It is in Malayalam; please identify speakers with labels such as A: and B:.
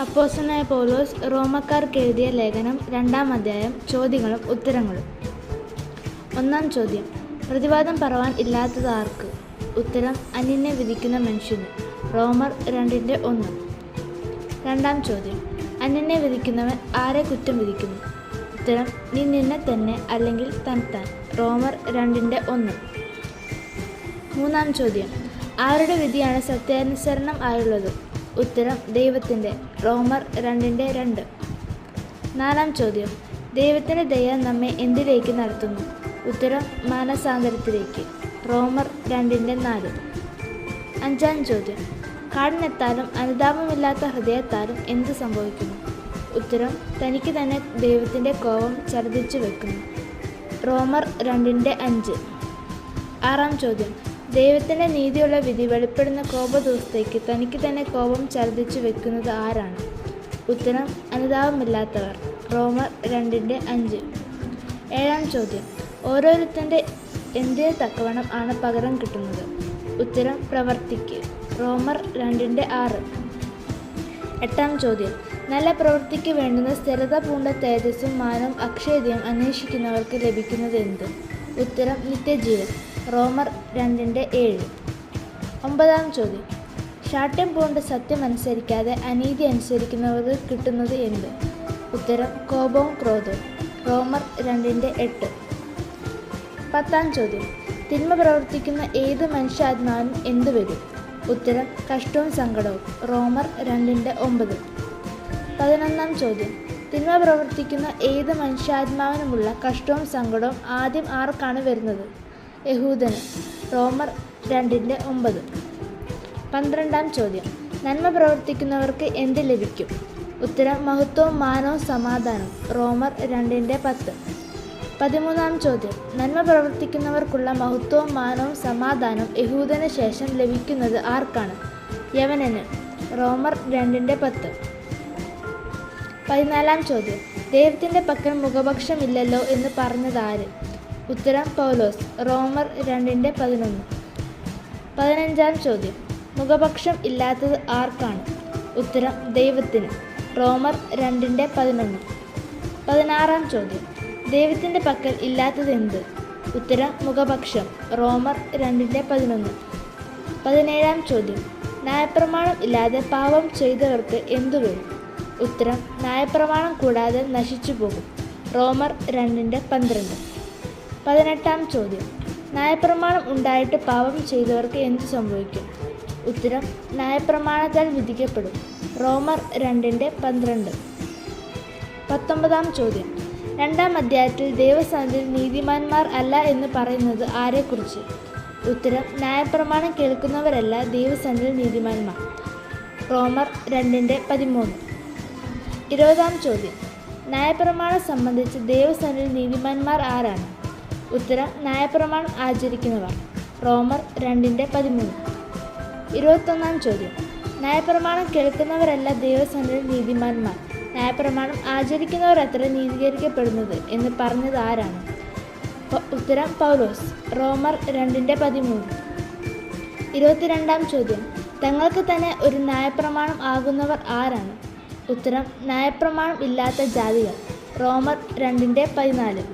A: അപ്പോസ്തലനായ പൗലോസ് റോമക്കാർക്ക് എഴുതിയ ലേഖനം 2-ാം അധ്യായം. ചോദ്യങ്ങളും ഉത്തരങ്ങളും. 1-ാം ചോദ്യം: പ്രതിവാദം പറവാൻ ഇല്ലാത്തത് ആർക്ക്? ഉത്തരം: അന്യനെ വിധിക്കുന്ന മനുഷ്യന്. റോമർ 2:1. 2-ാം ചോദ്യം: അന്യനെ വിധിക്കുന്നവൻ ആരെ കുറ്റം വിധിക്കുന്നു? ഉത്തരം: നീ നിന്നെ തന്നെ, അല്ലെങ്കിൽ തന്നെത്താൻ. റോമർ 2:1. 3-ാം ചോദ്യം: ആരുടെ വിധിയാണ് സത്യാനുസരണം ആയുള്ളത്? ഉത്തരം: ദൈവത്തിൻ്റെ. റോമർ 2:2. 4-ാം ചോദ്യം: ദൈവത്തിൻ്റെ ദയ നമ്മെ എന്തിലേക്ക് നടത്തുന്നു? ഉത്തരം: മാനസാന്തരത്തിലേക്ക്. റോമർ 2:4. 5-ാം ചോദ്യം: കാഠിന്യത്താലും അനുതാപമില്ലാത്ത ഹൃദയത്താലും എന്ത് സംഭവിക്കുന്നു? ഉത്തരം: തനിക്ക് തന്നെ ദൈവത്തിൻ്റെ കോപം ഛർദ്ദിച്ചു വെക്കുന്നു. റോമർ 2:5. 6-ാം ചോദ്യം: ദൈവത്തിൻ്റെ നീതിയുള്ള വിധി വെളിപ്പെടുന്ന കോപദിവസത്തേക്ക് തനിക്ക് തന്നെ കോപം ഛർദ്ദിച്ചു വെക്കുന്നത് ആരാണ്? ഉത്തരം: അനുതാപമില്ലാത്തവർ. റോമർ 2:5. 7-ാം ചോദ്യം: ഓരോരുത്തൻ്റെ എന്തിന് തക്കവണ്ണം ആണ് പകരം കിട്ടുന്നത്? ഉത്തരം: പ്രവൃത്തിക്ക്. റോമർ 2:6. 8-ാം ചോദ്യം: നല്ല പ്രവൃത്തിക്ക് വേണ്ടുന്ന സ്ഥിരത പൂണ്ട തേജസ്സും മാനവും അക്ഷയതയും അന്വേഷിക്കുന്നവർക്ക് ലഭിക്കുന്നത് എന്ത്? ഉത്തരം: നിത്യജീവൻ. റോമർ 2:7. 9-ാം ചോദ്യം: ശാഠ്യം പൂണ്ട് സത്യമനുസരിക്കാതെ അനീതി അനുസരിക്കുന്നവർക്ക് കിട്ടുന്നത് എന്ത്? ഉത്തരം: കോപവും ക്രോധവും. റോമർ 2:8. 10-ാം ചോദ്യം: തിന്മ പ്രവർത്തിക്കുന്ന ഏത് മനുഷ്യാത്മാവിനും എന്തു വരും? ഉത്തരം: കഷ്ടവും സങ്കടവും. റോമർ 2:9. 11-ാം ചോദ്യം: തിന്മ പ്രവർത്തിക്കുന്ന ഏത് മനുഷ്യാത്മാവിനുമുള്ള കഷ്ടവും സങ്കടവും ആദ്യം ആർക്കാണ് വരുന്നത്? യഹൂദന്. റോമർ 2:9. 12-ാം ചോദ്യം: നന്മ പ്രവർത്തിക്കുന്നവർക്ക് എന്ത് ലഭിക്കും? ഉത്തരം: മഹത്വവും മാനവും സമാധാനവും. റോമർ 2:10. 13-ാം ചോദ്യം: നന്മ പ്രവർത്തിക്കുന്നവർക്കുള്ള മഹത്വവും മാനവും സമാധാനവും യഹൂദന് ശേഷം ലഭിക്കുന്നത് ആർക്കാണ്? യവനന്. റോമർ 2:10. 14-ാം ചോദ്യം: ദൈവത്തിൻ്റെ പക്കൽ മുഖപക്ഷമില്ലല്ലോ എന്ന് പറഞ്ഞതാര്? ഉത്തരം: പൗലോസ്. റോമർ 2:11. 15-ാം ചോദ്യം: മുഖപക്ഷം ഇല്ലാത്തത് ആർക്കാണ്? ഉത്തരം: ദൈവത്തിന്. റോമർ 2:11. 16-ാം ചോദ്യം: ദൈവത്തിൻ്റെ പക്കൽ ഇല്ലാത്തത് എന്ത്? ഉത്തരം: മുഖപക്ഷം. റോമർ 2:11. 17-ാം ചോദ്യം: ന്യായപ്രമാണം ഇല്ലാതെ പാപം ചെയ്തവർക്ക് എന്തു വരും? ഉത്തരം: ന്യായപ്രമാണം കൂടാതെ നശിച്ചു പോകും. റോമർ 2:12. 18-ാം ചോദ്യം: ന്യായപ്രമാണം ഉണ്ടായിട്ട് പാപം ചെയ്തവർക്ക് എന്തു സംഭവിക്കും? ഉത്തരം: ന്യായപ്രമാണത്താൽ വിധിക്കപ്പെടും. റോമർ 2:12. 19-ാം ചോദ്യം: 2-ാം അധ്യായത്തിൽ ദൈവസന്നിധിയിൽ നീതിമാന്മാർ അല്ല എന്ന് പറയുന്നത് ആരെക്കുറിച്ച്? ഉത്തരം: ന്യായപ്രമാണം കേൾക്കുന്നവരല്ല ദൈവസന്നിധിയിൽ നീതിമാന്മാർ. റോമർ 2:13. 20-ാം ചോദ്യം: ന്യായപ്രമാണം സംബന്ധിച്ച് ദൈവസന്നിധിയിൽ നീതിമാന്മാർ ആരാണ്? ഉത്തരം: ന്യായപ്രമാണം ആചരിക്കുന്നവർ. റോമർ 2:13. 21-ാം ചോദ്യം: ന്യായപ്രമാണം കേൾക്കുന്നവരല്ല ദൈവസന്നിധിയിൽ നീതിമാന്മാർ, ന്യായപ്രമാണം ആചരിക്കുന്നവർ അത്ര നീതീകരിക്കപ്പെടുന്നത് എന്ന് പറഞ്ഞത് ആരാണ്? ഉത്തരം: പൗലോസ്. റോമർ 2:13. 22-ാം ചോദ്യം: തങ്ങൾക്ക് തന്നെ ഒരു ന്യായപ്രമാണം ആകുന്നവർ ആരാണ്? ഉത്തരം: ന്യായപ്രമാണം ഇല്ലാത്ത ജാതികൾ. റോമർ 2:14.